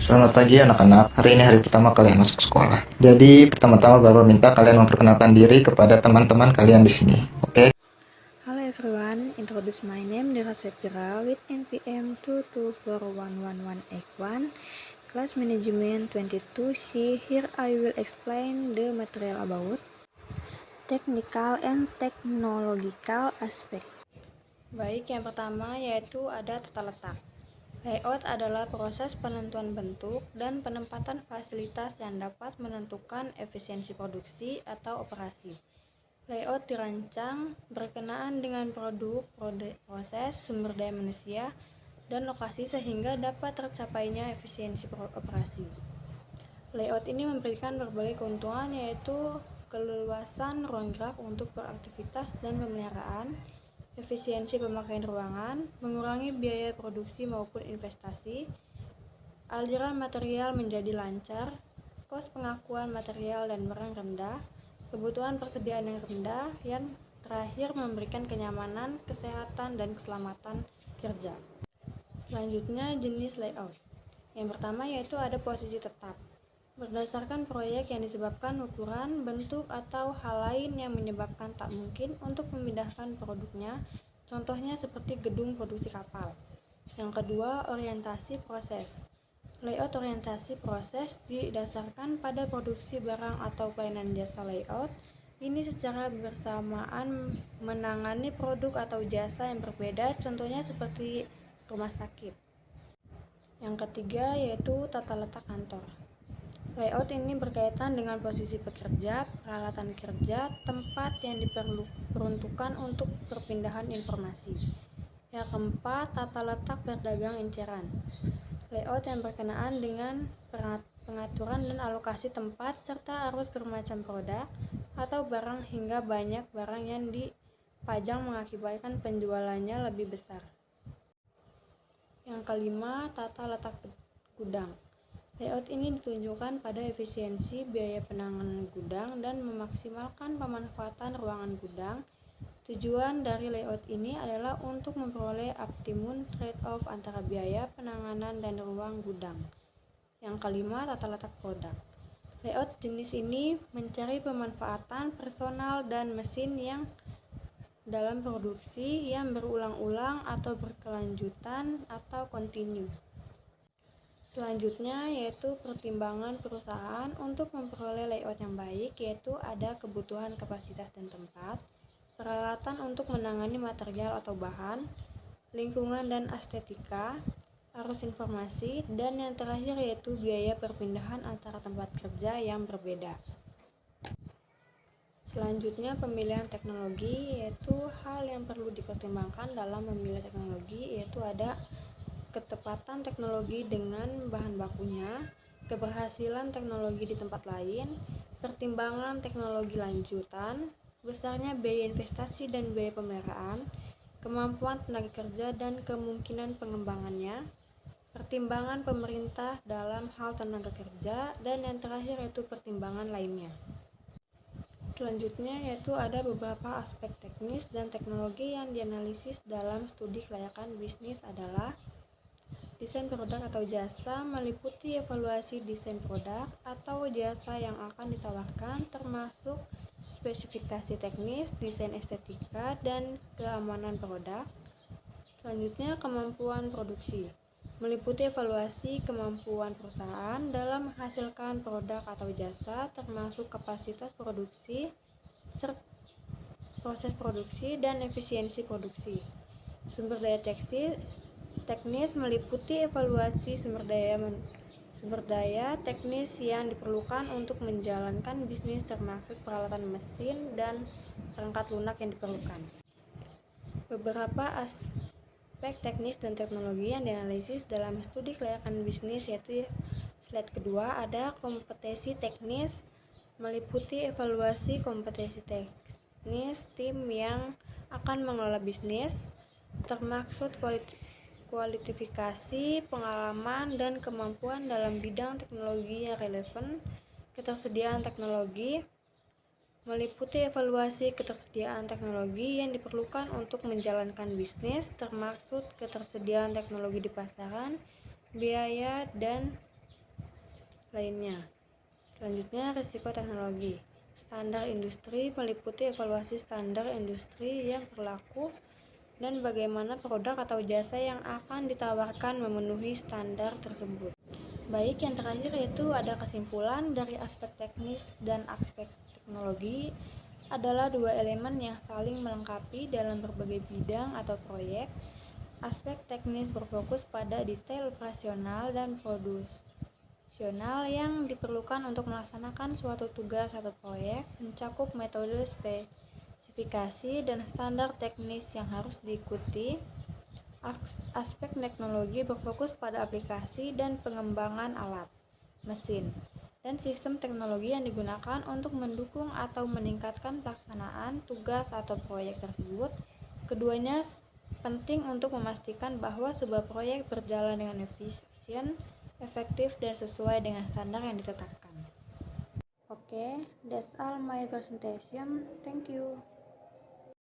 Selamat pagi anak-anak, hari ini hari pertama kalian masuk sekolah. Jadi pertama-tama Bapak minta kalian memperkenalkan diri kepada teman-teman kalian di sini, oke? Hello everyone, introduce my name Dira Sepira with NPM 2241181, class management 22C. Here I will explain the material about technical and technological aspect. Baik, yang pertama yaitu ada tata letak. Layout adalah proses penentuan bentuk dan penempatan fasilitas yang dapat menentukan efisiensi produksi atau operasi. Layout dirancang berkenaan dengan produk, proses, sumber daya manusia, dan lokasi sehingga dapat tercapainya efisiensi operasi. Layout ini memberikan berbagai keuntungan yaitu keleluasan ruang gerak untuk beraktivitas dan pemeliharaan, efisiensi pemakaian ruangan, mengurangi biaya produksi maupun investasi, aliran material menjadi lancar, kos pengakuan material dan barang rendah, kebutuhan persediaan yang rendah, yang terakhir memberikan kenyamanan, kesehatan, dan keselamatan kerja. Selanjutnya jenis layout. Yang pertama yaitu ada posisi tetap. Berdasarkan proyek yang disebabkan ukuran, bentuk, atau hal lain yang menyebabkan tak mungkin untuk memindahkan produknya, contohnya seperti gedung produksi kapal. Yang kedua, orientasi proses. Layout orientasi proses didasarkan pada produksi barang atau pelayanan jasa layout. Ini secara bersamaan menangani produk atau jasa yang berbeda, contohnya seperti rumah sakit. Yang ketiga yaitu tata letak kantor. Layout ini berkaitan dengan posisi pekerja, peralatan kerja, tempat yang diperuntukkan untuk perpindahan informasi. Yang keempat, tata letak berdagang inceran. Layout yang berkenaan dengan pengaturan dan alokasi tempat serta arus bermacam produk atau barang hingga banyak barang yang dipajang mengakibatkan penjualannya lebih besar. Yang kelima, tata letak gudang. Layout ini ditunjukkan pada efisiensi biaya penanganan gudang dan memaksimalkan pemanfaatan ruangan gudang. Tujuan dari layout ini adalah untuk memperoleh optimum trade-off antara biaya penanganan dan ruang gudang. Yang kelima, tata letak produk. Layout jenis ini mencari pemanfaatan personal dan mesin yang dalam produksi yang berulang-ulang atau berkelanjutan atau kontinu. Selanjutnya yaitu pertimbangan perusahaan untuk memperoleh layout yang baik, yaitu ada kebutuhan kapasitas dan tempat, peralatan untuk menangani material atau bahan, lingkungan dan estetika, arus informasi, dan yang terakhir yaitu biaya perpindahan antara tempat kerja yang berbeda. Selanjutnya pemilihan teknologi, yaitu hal yang perlu dipertimbangkan dalam memilih teknologi, yaitu ada ketepatan teknologi dengan bahan bakunya, keberhasilan teknologi di tempat lain, pertimbangan teknologi lanjutan, besarnya biaya investasi dan biaya pemeliharaan, kemampuan tenaga kerja dan kemungkinan pengembangannya, pertimbangan pemerintah dalam hal tenaga kerja, dan yang terakhir yaitu pertimbangan lainnya. Selanjutnya yaitu ada beberapa aspek teknis dan teknologi yang dianalisis dalam studi kelayakan bisnis adalah desain produk atau jasa, meliputi evaluasi desain produk atau jasa yang akan ditawarkan, termasuk spesifikasi teknis, desain estetika, dan keamanan produk. Selanjutnya kemampuan produksi, meliputi evaluasi kemampuan perusahaan dalam menghasilkan produk atau jasa, termasuk kapasitas produksi, proses produksi, dan efisiensi produksi. Sumber daya teknis meliputi evaluasi sumber daya teknis yang diperlukan untuk menjalankan bisnis, termasuk peralatan mesin dan perangkat lunak yang diperlukan. Beberapa aspek teknis dan teknologi yang dianalisis dalam studi kelayakan bisnis yaitu slide kedua ada kompetensi teknis, meliputi evaluasi kompetensi teknis tim yang akan mengelola bisnis, termaksud kualifikasi, pengalaman, dan kemampuan dalam bidang teknologi yang relevan. Ketersediaan teknologi meliputi evaluasi ketersediaan teknologi yang diperlukan untuk menjalankan bisnis, termaksud ketersediaan teknologi di pasaran, biaya, dan lainnya. Selanjutnya, risiko teknologi. Standar industri meliputi evaluasi standar industri yang berlaku dan bagaimana produk atau jasa yang akan ditawarkan memenuhi standar tersebut. Baik, yang terakhir yaitu ada kesimpulan dari aspek teknis dan aspek teknologi adalah dua elemen yang saling melengkapi dalam berbagai bidang atau proyek. Aspek teknis berfokus pada detail operasional dan produksial yang diperlukan untuk melaksanakan suatu tugas atau proyek, mencakup metode, spesifikasi, dan standar teknis yang harus diikuti. Aspek teknologi berfokus pada aplikasi dan pengembangan alat, mesin, dan sistem teknologi yang digunakan untuk mendukung atau meningkatkan pelaksanaan tugas atau proyek tersebut. Keduanya penting untuk memastikan bahwa sebuah proyek berjalan dengan efisien, efektif, dan sesuai dengan standar yang ditetapkan. Okay, that's all my presentation. Thank you.